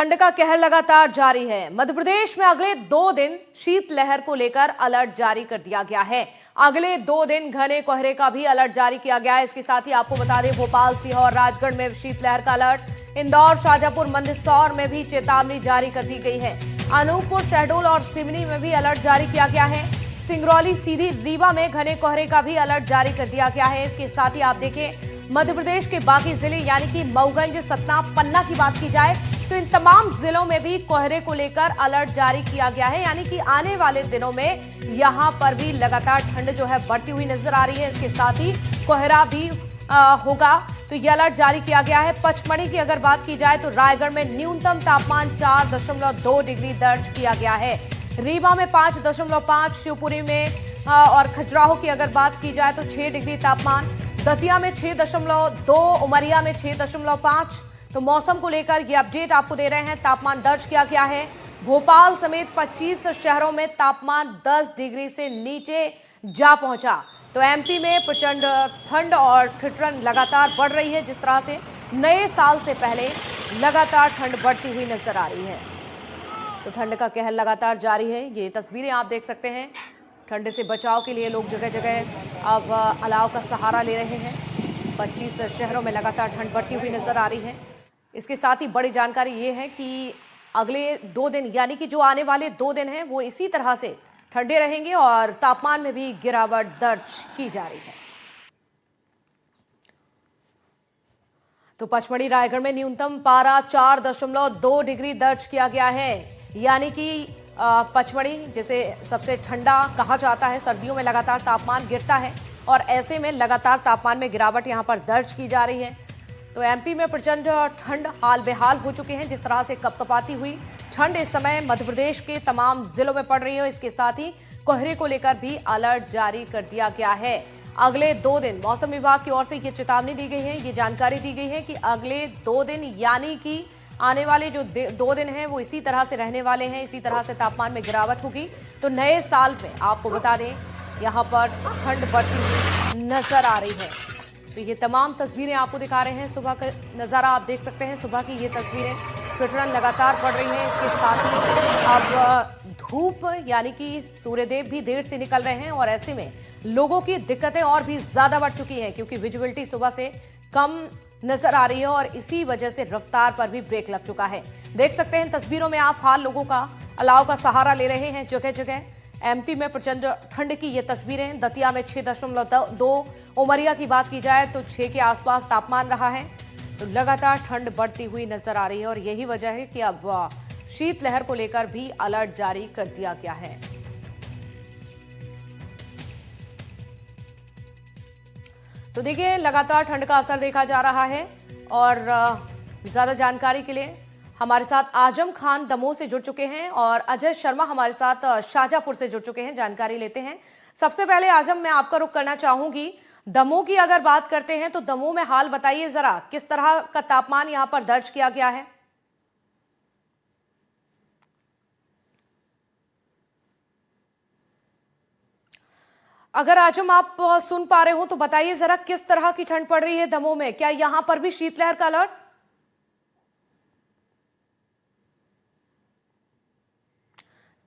ठंड का कहर लगातार जारी है। मध्य प्रदेश में अगले 2 दिन शीतलहर को लेकर अलर्ट जारी कर दिया गया है। अगले 2 दिन घने कोहरे का भी अलर्ट जारी किया गया है। इसके साथ ही आपको बता दें, भोपाल, सीहोर, राजगढ़ में शीतलहर का अलर्ट, इंदौर, शाजापुर, मंदसौर में भी चेतावनी जारी कर दी गई है। अनूपपुर, शहडोल और सिवनी में भी अलर्ट जारी किया गया है। सिंगरौली, सीधी, रीवा में घने कोहरे का भी अलर्ट जारी कर दिया गया है। इसके साथ ही आप देखें, मध्य प्रदेश के बाकी जिले यानी कि मऊगंज, सतना, पन्ना की बात की जाए तो इन तमाम जिलों में भी कोहरे को लेकर अलर्ट जारी किया गया है। यानी कि आने वाले दिनों में यहां पर भी लगातार ठंड जो है बढ़ती हुई नजर आ रही है। इसके साथ ही कोहरा भी होगा, तो यह अलर्ट जारी किया गया है। पचमढ़ी की अगर बात की जाए तो रायगढ़ में न्यूनतम तापमान 4.2 डिग्री दर्ज किया गया है। रीवा में 5.5, शिवपुरी में और खजुराहो की अगर बात की जाए तो 6 डिग्री तापमान, दतिया में 6.2, उमरिया में 6.5। तो मौसम को लेकर ये अपडेट आपको दे रहे हैं। तापमान दर्ज किया गया है। भोपाल समेत 25 शहरों में तापमान 10 डिग्री से नीचे जा पहुंचा। तो एमपी में प्रचंड ठंड और ठिठुरन लगातार बढ़ रही है। जिस तरह से नए साल से पहले लगातार ठंड बढ़ती हुई नजर आ रही है, तो ठंड का कहर लगातार जारी है। ये तस्वीरें आप देख सकते हैं। ठंड से बचाव के लिए लोग जगह जगह अब अलाव का सहारा ले रहे हैं। 25 शहरों में लगातार ठंड बढ़ती हुई नजर आ रही है। इसके साथ ही बड़ी जानकारी ये है कि अगले 2 दिन यानी कि जो आने वाले 2 दिन हैं वो इसी तरह से ठंडे रहेंगे और तापमान में भी गिरावट दर्ज की जा रही है। तो पचमढ़ी, रायगढ़ में न्यूनतम पारा 4.2 डिग्री दर्ज किया गया है। यानी कि पचमढ़ी जिसे सबसे ठंडा कहा जाता है, सर्दियों में लगातार तापमान गिरता है और ऐसे में लगातार तापमान में गिरावट यहां पर दर्ज की जा रही है। तो एमपी में प्रचंड ठंड हाल बेहाल हो चुके हैं। जिस तरह से कपकपाती हुई ठंड इस समय मध्य प्रदेश के तमाम जिलों में पड़ रही है। इसके साथ ही कोहरे को लेकर भी अलर्ट जारी कर दिया गया है। अगले 2 दिन मौसम विभाग की ओर से ये चेतावनी दी गई है, ये जानकारी दी गई है कि अगले 2 दिन यानी कि आने वाले जो 2 दिन हैं वो इसी तरह से रहने वाले हैं। इसी तरह से तापमान में गिरावट होगी। तो नए साल में आपको बता दें, यहाँ पर ठंड बढ़ती हुई नजर आ रही है। तो ये तमाम तस्वीरें आपको दिखा रहे हैं। सुबह का नज़ारा आप देख सकते हैं। सुबह की ये तस्वीरें, ठिठुरन लगातार बढ़ रही हैं। इसके साथ ही अब धूप यानी कि सूर्यदेव भी देर से निकल रहे हैं और ऐसे में लोगों की दिक्कतें और भी ज़्यादा बढ़ चुकी हैं, क्योंकि विजिबिलिटी सुबह से कम नजर आ रही है और इसी वजह से रफ्तार पर भी ब्रेक लग चुका है। देख सकते हैं तस्वीरों में आप, हाल लोगों का अलाव का सहारा ले रहे हैं जगह जगह। एमपी में प्रचंड ठंड की ये तस्वीरें, दतिया में 6.2, उमरिया की बात की जाए तो 6 के आसपास तापमान रहा है। तो लगातार ठंड बढ़ती हुई नजर आ रही है और यही वजह है कि अब शीतलहर को लेकर भी अलर्ट जारी कर दिया गया है। तो देखिए, लगातार ठंड का असर देखा जा रहा है और ज्यादा जानकारी के लिए हमारे साथ आजम खान दमोह से जुड़ चुके हैं और अजय शर्मा हमारे साथ शाजापुर से जुड़ चुके हैं। जानकारी लेते हैं। सबसे पहले आजम, मैं आपका रुख करना चाहूंगी, दमोह की अगर बात करते हैं तो दमोह में हाल बताइए जरा, किस तरह का तापमान यहां पर दर्ज किया गया है? अगर आजम आप सुन पा रहे हो तो बताइए जरा, किस तरह की ठंड पड़ रही है दमोह में? क्या यहां पर भी शीतलहर का अलर्ट?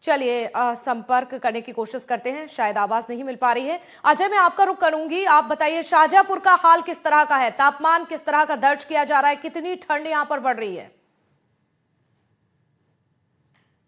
चलिए संपर्क करने की कोशिश करते हैं, शायद आवाज नहीं मिल पा रही है। अजय, मैं आपका रुख करूंगी, आप बताइए शाजापुर का हाल किस तरह का है? तापमान किस तरह का दर्ज किया जा रहा है? कितनी ठंड यहां पर बढ़ रही है?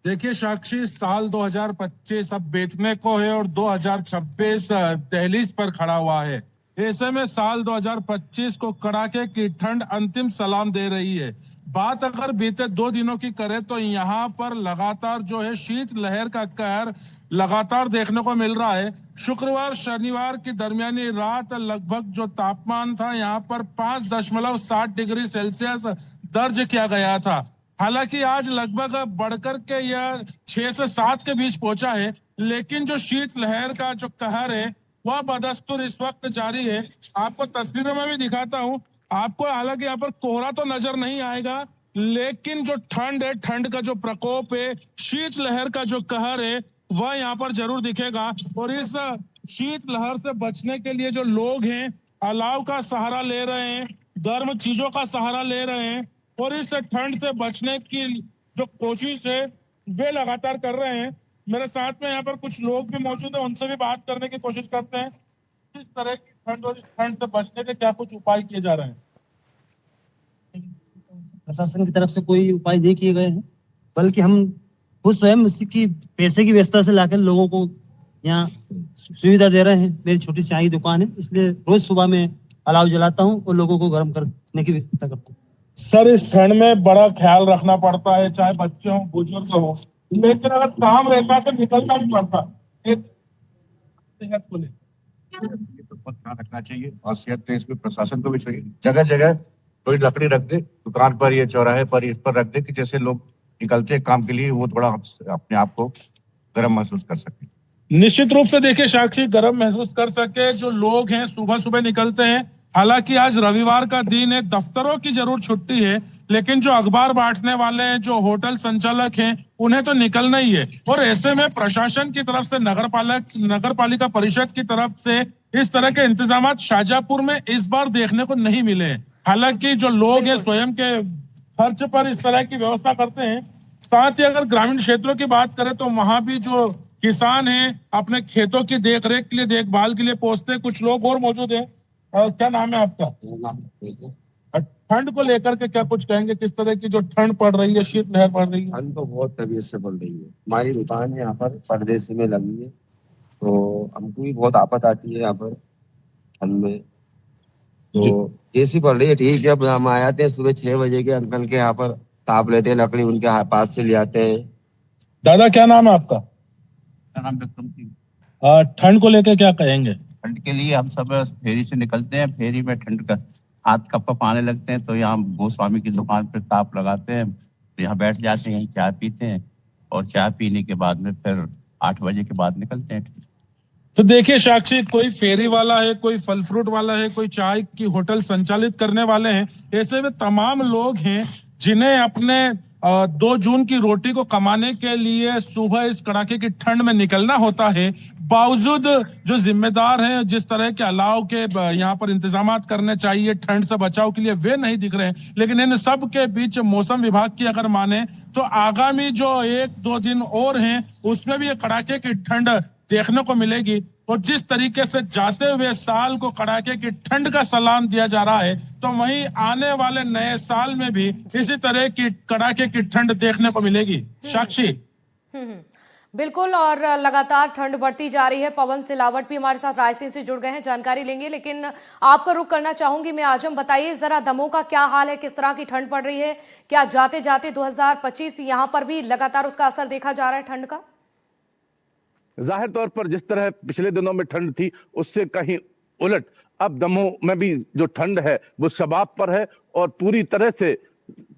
देखिए साक्षी, साल 2025 अब बीतने को है और 2026 दहलीज पर खड़ा हुआ है। ऐसे में साल 2025 को कड़ाके की ठंड अंतिम सलाम दे रही है। बात अगर बीते 2 दिनों की करें तो यहाँ पर लगातार जो है शीत लहर का कहर लगातार देखने को मिल रहा है। शुक्रवार शनिवार की दरमियानी रात लगभग जो तापमान था यहाँ पर 5.7 डिग्री सेल्सियस दर्ज किया गया था। हालांकि आज लगभग बढ़कर के यह 6 से 7 के बीच पहुंचा है, लेकिन जो शीत लहर का जो कहर है वह बदस्तूर इस वक्त जारी है। आपको तस्वीरों में भी दिखाता हूं। आपको हालांकि यहाँ पर कोहरा तो नजर नहीं आएगा, लेकिन जो ठंड है, ठंड का जो प्रकोप है, शीत लहर का जो कहर है वह यहाँ पर जरूर दिखेगा। और इस शीत लहर से बचने के लिए जो लोग हैं अलाव का सहारा ले रहे हैं, गर्म चीजों का सहारा ले रहे हैं और इस ठंड से बचने की जो कोशिश है वे लगातार कर रहे हैं। मेरे साथ में यहाँ पर कुछ लोग भी मौजूद हैं, उनसे भी बात करने की कोशिश करते हैं। किस तरह की ठंड और इस ठंड से बचने के क्या कुछ उपाय किए जा रहे हैं? प्रशासन की तरफ से कोई उपाय नहीं किए गए हैं, बल्कि हम खुद स्वयं इसकी पैसे की व्यवस्था से लाकर लोगों को यहाँ सुविधा दे रहे हैं। मेरी छोटी चाय की दुकान है, इसलिए रोज सुबह में अलाव जलाता हूँ और लोगों को गर्म करने की व्यवस्था करता हूँ। सर, इस ठंड में बड़ा ख्याल रखना पड़ता है, चाहे बच्चे हों बुजुर्ग हों, लेकिन अगर काम रहता है तो निकलना भी पड़ता है। एक सेहत को लेकर ये तो बहुत ध्यान रखना चाहिए और सेहत पे इसमें प्रशासन को भी चाहिए। जगह जगह थोड़ी लकड़ी रख दे, दुकान पर या चौराहे पर इस पर रख दे कि जैसे लोग निकलते हैं काम के लिए वो थोड़ा अपने आप को गर्म महसूस कर सके। निश्चित रूप से देखिए साक्षी, गर्म महसूस कर सके जो लोग हैं सुबह सुबह निकलते हैं। हालांकि आज रविवार का दिन है, दफ्तरों की जरूर छुट्टी है, लेकिन जो अखबार बांटने वाले हैं, जो होटल संचालक हैं, उन्हें तो निकलना ही है। और ऐसे में प्रशासन की तरफ से नगर पालिका परिषद की तरफ से इस तरह के इंतजाम शाहजहांपुर में इस बार देखने को नहीं मिले हैं। हालांकि जो लोग हैं स्वयं के खर्च पर इस तरह की व्यवस्था करते हैं। साथ ही अगर ग्रामीण क्षेत्रों की बात करें तो वहां भी जो किसान हैं अपने खेतों की देखरेख के लिए, देखभाल के लिए पहुंचते हैं। कुछ लोग और मौजूद हैं। क्या नाम है आपका? ठंड को लेकर के क्या कुछ कहेंगे? किस तरह की जो ठंड पड़ रही है, शीतलहर पड़ रही है? ठंड तो बहुत तबीयत से बढ़ रही है। हमारी दुकान है यहाँ पर परदेसी में लगी है, तो हमको भी बहुत आफत आती है यहाँ पर ठंड में। तो जैसी पड़ रही है ठीक है। अब हम आ जाते हैं सुबह 6 बजे के, अंकल के यहाँ पर ताप लेते हैं, लकड़ी उनके पास से ले आते हैं। दादा, क्या नाम है आपका? नाम विक्रम सिंह। ठंड को लेकर क्या कहेंगे? ठंड के लिए हम सब फेरी से निकलते हैं। फेरी में ठंड का हाथ कप आने लगते हैं तो यहाँ गोस्वामी की दुकान पर ताप लगाते हैं, तो यहाँ बैठ जाते हैं, चाय पीते हैं और चाय पीने के बाद में फिर 8 बजे के बाद निकलते हैं। तो देखिए साक्षी, कोई फेरी वाला है, कोई फल फ्रूट वाला है, कोई चाय की होटल संचालित करने वाले हैं। ऐसे में तमाम लोग हैं जिन्हें अपने 2 जून की रोटी को कमाने के लिए सुबह इस कड़ाके की ठंड में निकलना होता है। बावजूद जो जिम्मेदार हैं, जिस तरह के अलाव के यहाँ पर इंतजाम करने चाहिए ठंड से बचाव के लिए, वे नहीं दिख रहे हैं। लेकिन इन सब के बीच मौसम विभाग की अगर माने तो आगामी जो 1-2 दिन और हैं उसमें भी ये कड़ाके की ठंड देखने को मिलेगी। और जिस तरीके से जाते हुए साल को कड़ाके की ठंड का सलाम दिया जा रहा है, तो वहीं आने वाले नए साल में भी इसी तरह की कड़ाके की ठंड देखने को मिलेगी। साक्षी। बिल्कुल, और लगातार ठंड बढ़ती जा रही है। पवन सिलावट भी हमारे साथ रायसेन से जुड़ गए हैं, जानकारी लेंगे, लेकिन आपका रुख करना चाहूंगी मैं। आजम, बताइए जरा दमोह का क्या हाल है, किस तरह की ठंड पड़ रही है? क्या जाते जाते 2025 यहाँ पर भी लगातार उसका असर देखा जा रहा है ठंड का? जाहिर तौर पर जिस तरह पिछले दिनों में ठंड थी उससे कहीं उलट अब दमोह में भी जो ठंड है वो शबाब पर है और पूरी तरह से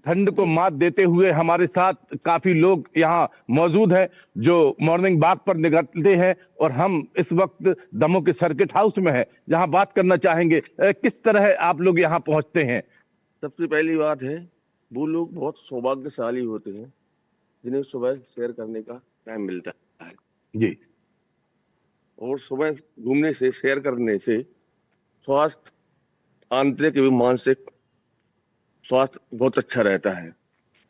ठंड को मात देते हुए हमारे साथ काफी लोग यहाँ मौजूद हैं जो मॉर्निंग वॉक पर निकलते हैं। और हम इस वक्त दमोह के सर्किट हाउस में हैं, जहां बात करना चाहेंगे किस तरह आप लोग यहाँ पहुंचते हैं। सबसे पहली बात है, वो लोग बहुत सौभाग्यशाली होते हैं जिन्हें सुबह सैर करने का टाइम मिलता है जी। और सुबह घूमने से, सैर करने से स्वास्थ्य, आंतरिक एवं मानसिक स्वास्थ्य बहुत अच्छा रहता है।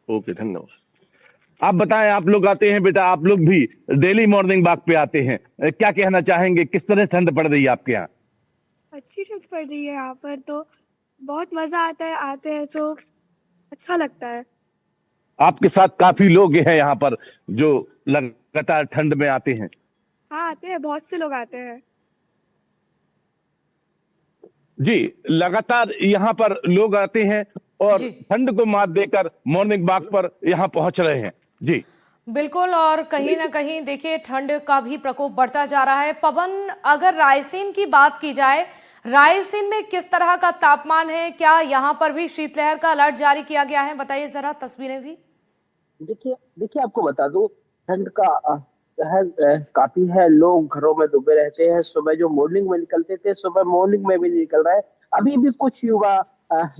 ओके, धन्यवाद। आप बताएं, आप लोग आते हैं बेटा, आप लोग भी डेली मॉर्निंग वॉक पे आते हैं, क्या कहना चाहेंगे? किस तरह ठंड पड़ रही है आपके यहाँ? अच्छी ठंड पड़ रही है यहाँ पर, तो बहुत मजा आता है, आते हैं तो अच्छा लगता है। आपके साथ काफी लोग हैं यहाँ पर जो लगातार ठंड में आते हैं? हाँ, आते हैं, बहुत से लोग आते हैं जी। लगातार यहाँ पर लोग आते हैं और जी। ठंड को मात देकर मॉर्निंग वॉक पर यहाँ पहुंच रहे हैं जी। बिल्कुल, और कहीं ना कहीं देखिए ठंड का भी प्रकोप बढ़ता जा रहा है। पवन, अगर रायसेन की बात की जाए, रायसेन में किस तरह का तापमान है? क्या यहाँ पर भी शीतलहर का अलर्ट जारी किया गया है? बताइए जरा, तस्वीरें भी। देखिए आपको बता दूं, ठंड का कहर काफी है। लोग घरों में डूबे रहते हैं। सुबह जो मॉर्निंग में निकलते थे, सुबह मॉर्निंग में भी नहीं निकल रहा है। अभी भी कुछ युवा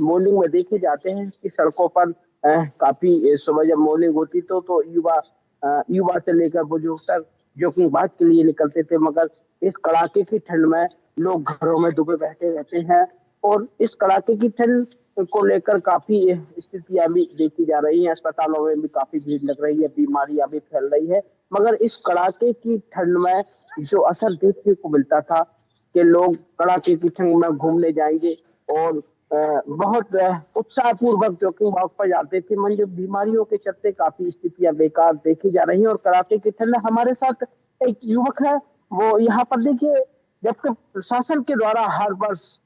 मॉर्निंग में देखे जाते हैं कि सड़कों पर काफी सुबह जब मॉर्निंग होती तो युवा से लेकर बुजुर्ग तक जॉगिंग वॉक के लिए निकलते थे। मगर इस कड़ाके की ठंड में लोग घरों में डूबे बैठे रहते हैं और इस कड़ाके की ठंड को लेकर काफी स्थितियां भी देखी जा रही हैं। अस्पतालों में भी काफी भीड़ लग रही है, बीमारियां भी फैल रही है। मगर इस कड़ाके की ठंड में जो असर देखने को मिलता था कि लोग कड़ाके की ठंड में घूमने जाएंगे और बहुत उत्साहपूर्वक जॉगिंग वॉक पर जाते थे, मगर बीमारियों के चलते काफी स्थितियां बेकार देखी जा रही हैं। और कड़ाके की ठंड हमारे साथ एक युवक है, वो यहाँ पर देखिए, जबकि प्रशासन के द्वारा हर वर्ष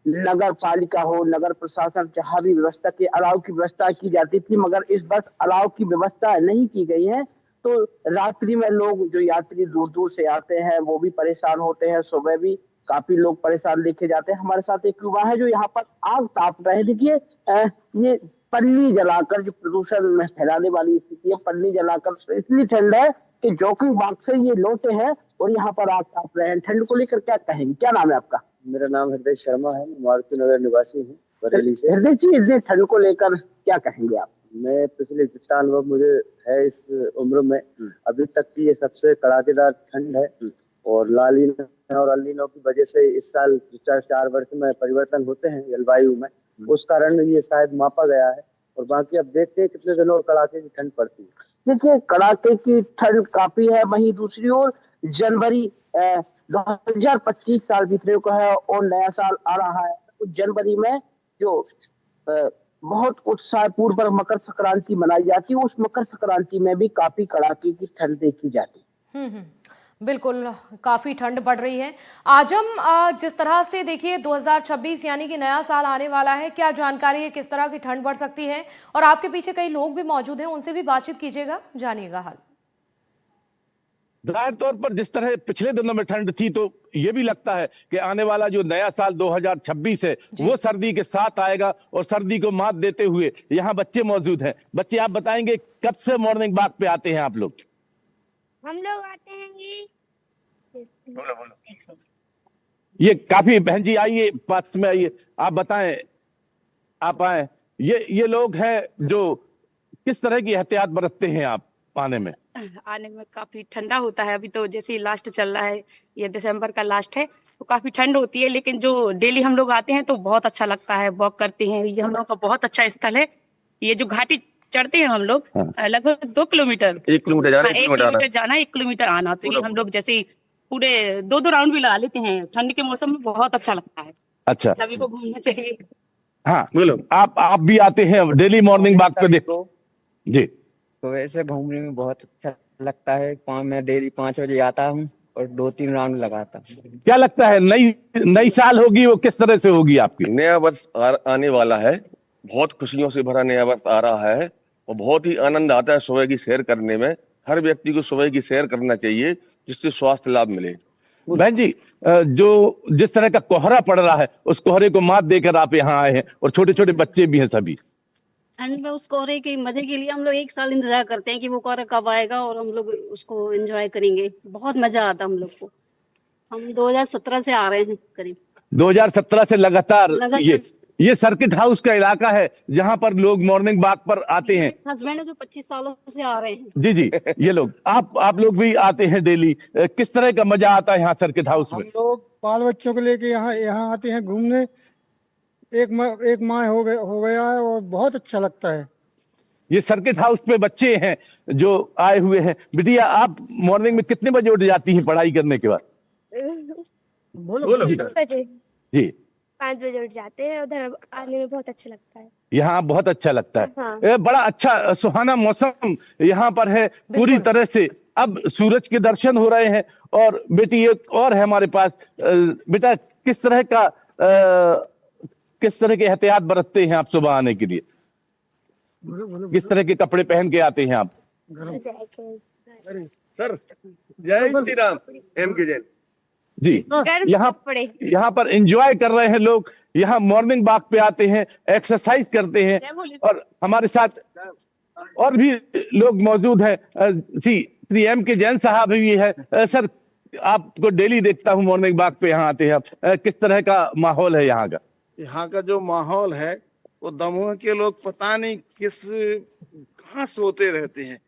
नगर पालिका हो, नगर प्रशासन जहाँ भी व्यवस्था के अलाव की व्यवस्था की जाती थी, मगर इस वर्ष अलाव की व्यवस्था नहीं की गई है। तो रात्रि में लोग जो यात्री दूर दूर से आते हैं वो भी परेशान होते हैं, सुबह भी काफी लोग परेशान देखे जाते हैं। हमारे साथ एक युवा है जो यहाँ पर आग ताप रहे हैं। देखिए ये पन्नी जलाकर, जो प्रदूषण में फैलाने वाली स्थिति है, पन्नी जलाकर इसलिए ठंड है कि जॉगिंग वॉक से ये लौटे हैं और यहाँ पर आग ताप रहे हैं। ठंड को लेकर क्या कहेंगे? क्या नाम है आपका? मेरा नाम हृदय शर्मा है, मारुति नगर निवासी हूँ, बरेली से। हृदय जी, इस ठंड को लेकर क्या कहेंगे आप? मैं पिछले जितना अनुभव मुझे है इस उम्र में, अभी तक की ये सबसे कड़ाकेदार ठंड है। और लालीना और अल्नीनो की वजह से इस साल 4 वर्ष में परिवर्तन होते हैं जलवायु में, उस कारण ये शायद मापा गया है। और बाकी अब देखते हैं कितने दिनों कड़ाके की ठंड पड़ती है। देखिए कड़ाके की ठंड काफी है, वहीं दूसरी ओर जनवरी 2025 साल बीतने को है और नया साल आ रहा है। तो जनवरी में जो बहुत उत्साह पूर्वक मकर संक्रांति मनाई जाती है, उस मकर संक्रांति में भी काफी कड़ाके की ठंड देखी जाती है। बिल्कुल, काफी ठंड बढ़ रही है। आजम, जिस तरह से देखिए 2026 यानी कि नया साल आने वाला है, क्या जानकारी है किस तरह की ठंड बढ़ सकती है? और आपके पीछे कई लोग भी मौजूद हैं, उनसे भी बातचीत कीजिएगा, जानिएगा हाल। जाहिर तौर पर जिस तरह पिछले दिनों में ठंड थी, तो ये भी लगता है कि आने वाला जो नया साल 2026 है वो सर्दी के साथ आएगा। और सर्दी को मात देते हुए यहाँ बच्चे मौजूद हैं। बच्चे, आप बताएंगे कब से मॉर्निंग वॉक पे आते हैं आप लोग? हम लोग आते हैं कि ये काफी, बहन जी आइए, पास में आइए, आप बताएं, आप आए। ये लोग हैं जो किस तरह की एहतियात बरतते हैं आप आने में? आने में काफी ठंडा होता है। अभी तो जैसे लास्ट चल रहा है, ये दिसंबर का लास्ट है, तो काफी ठंड होती है। लेकिन जो डेली हम लोग आते हैं तो बहुत अच्छा लगता है, वॉक करते हैं। ये हम लोग का बहुत अच्छा स्थल है। ये जो घाटी चढ़ते हैं हम लोग, लगभग 2 किलोमीटर, 1 किलोमीटर जाना, 1 किलोमीटर जाना, 1 किलोमीटर आना। तो ये हम लोग जैसे पूरे 2 राउंड भी लगा लेते हैं। ठंड के मौसम में बहुत अच्छा लगता है। अच्छा, सभी को घूमना चाहिए। हाँ बोलो, आप भी आते हैं डेली मॉर्निंग वॉक पे? देखो जी, तो ऐसे घूमने में बहुत अच्छा लगता है। मैं डेली 5 बजे आता हूँ और 2-3 राउंड लगाता हूँ। क्या लगता है नई साल होगी, वो किस तरह से होगी आपकी? नया वर्ष आने वाला है, बहुत खुशियों से भरा नया वर्ष आ रहा है और बहुत ही आनंद आता है सुबह की सैर करने में। हर व्यक्ति को सुबह की सैर करना चाहिए, जिससे स्वास्थ्य लाभ मिले। बहन जी, जो जिस तरह का कोहरा पड़ रहा है, उस कोहरे को मात देकर आप यहाँ आए हैं और छोटे छोटे बच्चे भी हैं सभी। ठंड में उस कोहरे के मजे के लिए हम लोग 1 साल इंतजार करते हैं कि वो कोहरा कब आएगा और हम लोग उसको एंजॉय करेंगे। बहुत मजा आता हम लोग को। हम 2017 से आ रहे हैं करीब। 2017 से लगातार ये सर्किट हाउस का इलाका है जहाँ पर लोग मॉर्निंग वॉक पर आते हैं। हस्बैंड है जो 25 सालों से आ रहे हैं। जी, ये लोग, आप लोग भी आते हैं डेली। किस तरह का मजा आता है यहाँ सर्किट हाउस में? हम लोग बाल बच्चों को लेके यहाँ आते हैं घूमने। एक माह हो गया है और बहुत अच्छा लगता है। ये सर्किट हाउस पे बच्चे हैं जो आए हुए हैं। बिटिया, आप मॉर्निंग में कितने बजे उठ जाती हैं पढ़ाई करने के बाद? बोलो 5 बजे। जी, 5 बजे उठ जाते हैं। उधर आने में बहुत अच्छा लगता है। यहाँ बहुत अच्छा लगता है। हाँ। बड़ा अच्छा सुहाना मौसम यहाँ पर है पूरी तरह से। अब सूरज के दर्शन हो रहे हैं। और बेटी एक और है हमारे पास। बेटा, किस तरह के एहतियात बरतते हैं आप सुबह आने के लिए? किस तरह के कपड़े पहन के आते हैं आप? सर, जय श्री राम। एम के जैन जी, यहाँ पर एंजॉय कर रहे हैं लोग। यहाँ मॉर्निंग वॉक पे आते हैं, एक्सरसाइज करते हैं। और हमारे साथ और भी लोग मौजूद हैं। श्री एम के जैन साहब भी है। सर, आपको डेली देखता हूँ मॉर्निंग वॉक पे यहाँ आते हैं आप। किस तरह का माहौल है यहाँ का? यहाँ का जो माहौल है, वो दमोह के लोग पता नहीं कहाँ सोते रहते हैं।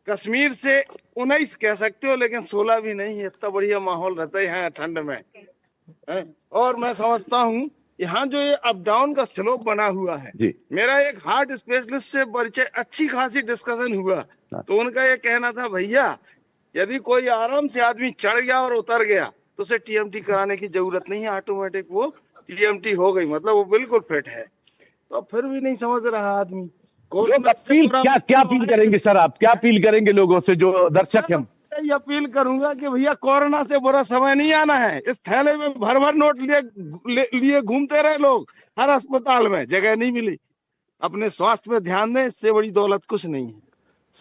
कश्मीर से 19 कह सकते हो, लेकिन 16 भी नहीं है। इतना बढ़िया माहौल रहता है यहाँ ठंड में। और मैं समझता हूँ यहाँ जो ये अप डाउन का स्लोप बना हुआ है, जी मेरा एक हार्ट स्पेशलिस्ट से परिचय अच्छी खासी डिस्कशन हुआ, तो उनका ये कहना था, भैया यदि कोई आराम से आदमी चढ़ गया और उतर गया तो उसे टीएमटी कराने की जरूरत नहीं है, ऑटोमेटिक वो टीएमटी हो गई, मतलब वो बिल्कुल फिट है। तो फिर भी नहीं समझ रहा आदमी। लोग अपील क्या अपील करेंगे सर, आप क्या अपील करेंगे लोगों से जो दर्शक हैं? ये अपील करूंगा कि भैया कोरोना से बुरा समय नहीं आना है। इस थैले में भर भर नोट लिए घूमते रहे लोग, हर अस्पताल में जगह नहीं मिली। अपने स्वास्थ्य पे ध्यान दें, इससे बड़ी दौलत कुछ नहीं है।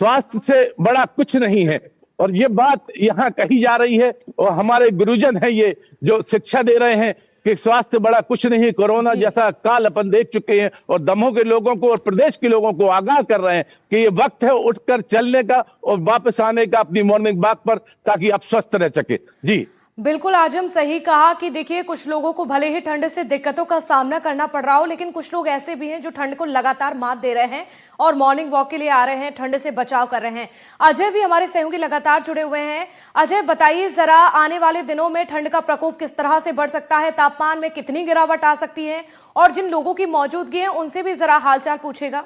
स्वास्थ्य से बड़ा कुछ नहीं है, और ये बात यहाँ कही जा रही है, और हमारे गुरुजन है ये जो शिक्षा दे रहे हैं कि स्वास्थ्य बड़ा कुछ नहीं, कोरोना जैसा काल अपन देख चुके हैं, और दमोह के लोगों को और प्रदेश के लोगों को आगाह कर रहे हैं कि ये वक्त है उठकर चलने का और वापस आने का अपनी मॉर्निंग वॉक पर, ताकि आप स्वस्थ रह सके। जी बिल्कुल आजम सही कहा कि देखिए कुछ लोगों को भले ही ठंड से दिक्कतों का सामना करना पड़ रहा हो, लेकिन कुछ लोग ऐसे भी हैं जो ठंड को लगातार मात दे रहे हैं और मॉर्निंग वॉक के लिए आ रहे हैं, ठंड से बचाव कर रहे हैं। अजय भी हमारे सहयोगी लगातार जुड़े हुए हैं। अजय बताइए जरा, आने वाले दिनों में ठंड का प्रकोप किस तरह से बढ़ सकता है, तापमान में कितनी गिरावट आ सकती है, और जिन लोगों की मौजूदगी है उनसे भी जरा हालचाल पूछेगा।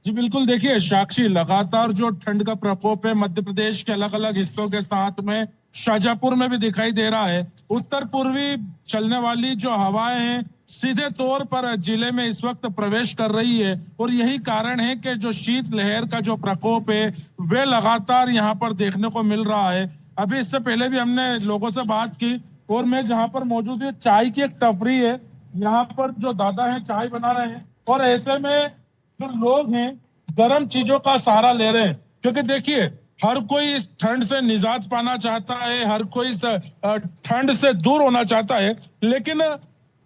जी बिल्कुल, देखिए साक्षी, लगातार जो ठंड का प्रकोप है मध्य प्रदेश के अलग अलग हिस्सों के साथ में शाजापुर में भी दिखाई दे रहा है। उत्तर पूर्वी चलने वाली जो हवाएं हैं सीधे तौर पर जिले में इस वक्त प्रवेश कर रही है, और यही कारण है कि जो शीत लहर का जो प्रकोप है वे लगातार यहाँ पर देखने को मिल रहा है। अभी इससे पहले भी हमने लोगों से बात की, और मैं जहाँ पर मौजूद हूँ चाय की एक टपरी है, यहाँ पर जो दादा है चाय बना रहे हैं, और ऐसे में जो लोग हैं गर्म चीजों का सहारा ले रहे हैं, क्योंकि देखिए हर कोई इस ठंड से निजात पाना चाहता है, हर कोई इस ठंड से दूर होना चाहता है, लेकिन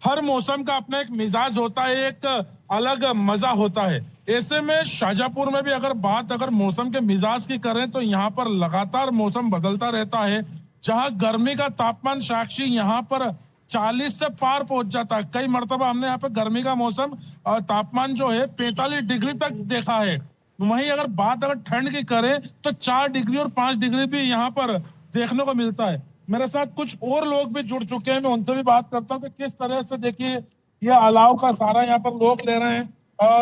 हर मौसम का अपना एक मिजाज होता है, एक अलग मजा होता है। ऐसे में शाजापुर में भी अगर मौसम के मिजाज की करें तो यहाँ पर लगातार मौसम बदलता रहता है। जहाँ गर्मी का तापमान साक्षी यहाँ पर 40 से पार पहुंच जाता है। कई मर्तबा हमने यहाँ पे गर्मी का मौसम तापमान जो है 45 डिग्री तक देखा है। वहीं अगर ठंड की करें तो 4 डिग्री और 5 डिग्री भी यहाँ पर देखने को मिलता है। मेरे साथ कुछ और लोग भी जुड़ चुके हैं, मैं उनसे भी बात करता हूँ कि किस तरह से देखिए ये अलाव का सहारा यहाँ पर लोग ले रहे हैं,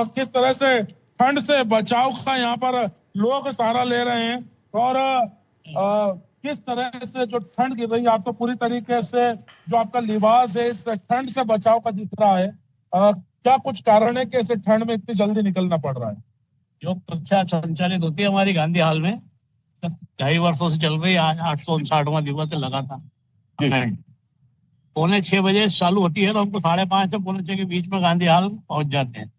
किस तरह से ठंड से बचाव का यहाँ पर लोग सहारा ले रहे हैं, और किस तरह से जो ठंड गिर रही है आपको पूरी तरीके से जो आपका लिबास है इस ठंड से बचाव का दिख रहा है। क्या कुछ कारण है कि इस ठंड में इतनी जल्दी निकलना पड़ रहा है? योग कक्षा संचालित होती है हमारी गांधी हॉल में, 2.5 वर्षों से चल रही है। आज 859वां दिवस है लगातार। 5:45 बजे चालू होती है, तो हमको 5:30 से 5:45 के बीच में गांधी हॉल पहुंच जाते हैं।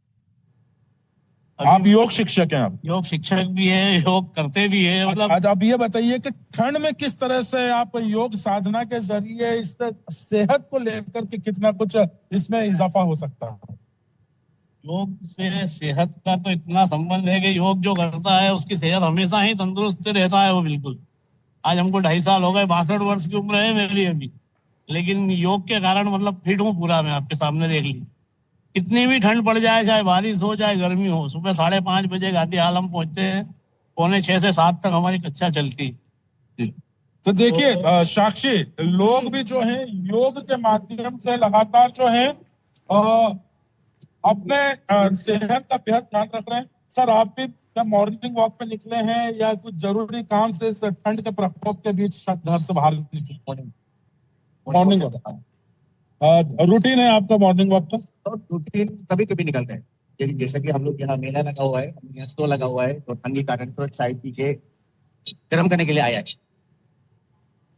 आप योग शिक्षक हैं? आप योग शिक्षक भी है, योग करते भी है। मतलब आज आप ये बताइए कि ठंड में किस तरह से आप योग साधना के जरिए इस सेहत को लेकर के कितना कुछ इसमें इजाफा हो सकता है? योग से सेहत का तो इतना संबंध है कि योग जो करता है उसकी सेहत हमेशा ही तंदुरुस्त रहता है वो। बिल्कुल, आज हमको 2.5 साल हो गए, 62 वर्ष की उम्र है मेरी अभी, लेकिन योग के कारण मतलब फिट हूँ पूरा। मैं आपके सामने देख ली, कितनी भी ठंड पड़ जाए, चाहे बारिश हो चाहे गर्मी हो, सुबह 5:30 बजे गांधी हॉल हम पहुंचते हैं। 5:45 से 7 तक हमारी कक्षा चलती है। तो देखिए साक्षी, लोग भी जो है योग के माध्यम से लगातार जो है अपने सेहत का बेहद ध्यान रख रहे हैं। सर, आप भी क्या मॉर्निंग वॉक पे निकले हैं या कुछ जरूरी काम से इस ठंड के प्रकोप के बीच घर से बाहर निकले? मॉर्निंग वॉक रूटीन है आपका मॉर्निंग वॉक का? तो रूटीन कभी कभी निकलते हैं, लेकिन जैसे कि हम लोग यहाँ मेला लगा हुआ है, यहाँ स्टोर लगा हुआ है, तो ठंड के कारण थोड़ा चाय पी के गर्म करने के लिए आया है।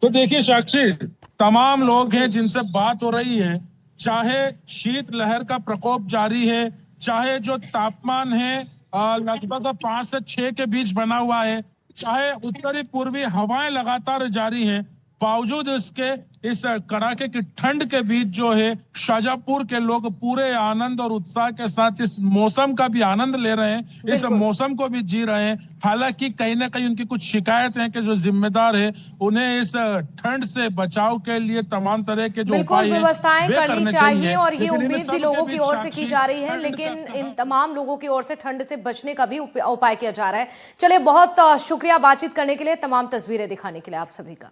तो देखिए साक्षी, तमाम लोग हैं जिनसे बात हो रही है, चाहे शीत लहर का प्रकोप जारी है, चाहे जो तापमान है लगभग 5 से 6 के बीच बना हुआ है, चाहे उत्तरी पूर्वी हवाएं लगातार जारी हैं, बावजूद इसके इस कड़ाके की ठंड के बीच जो है शाजापुर के लोग पूरे आनंद और उत्साह के साथ इस मौसम का भी आनंद ले रहे हैं, इस मौसम को भी जी रहे हैं। हालांकि कहीं ना कहीं उनकी कुछ शिकायत है कि जो जिम्मेदार है उन्हें इस ठंड से बचाव के लिए तमाम तरह के जो उपाय हैं व्यवस्थाएं करनी चाहिए, और ये लेकिन उम्मीद भी लोगों की ओर से की जा रही है, लेकिन इन तमाम लोगों की ओर से ठंड से बचने का भी उपाय किया जा रहा है। चलिए, बहुत शुक्रिया बातचीत करने के लिए, तमाम तस्वीरें दिखाने के लिए आप सभी का।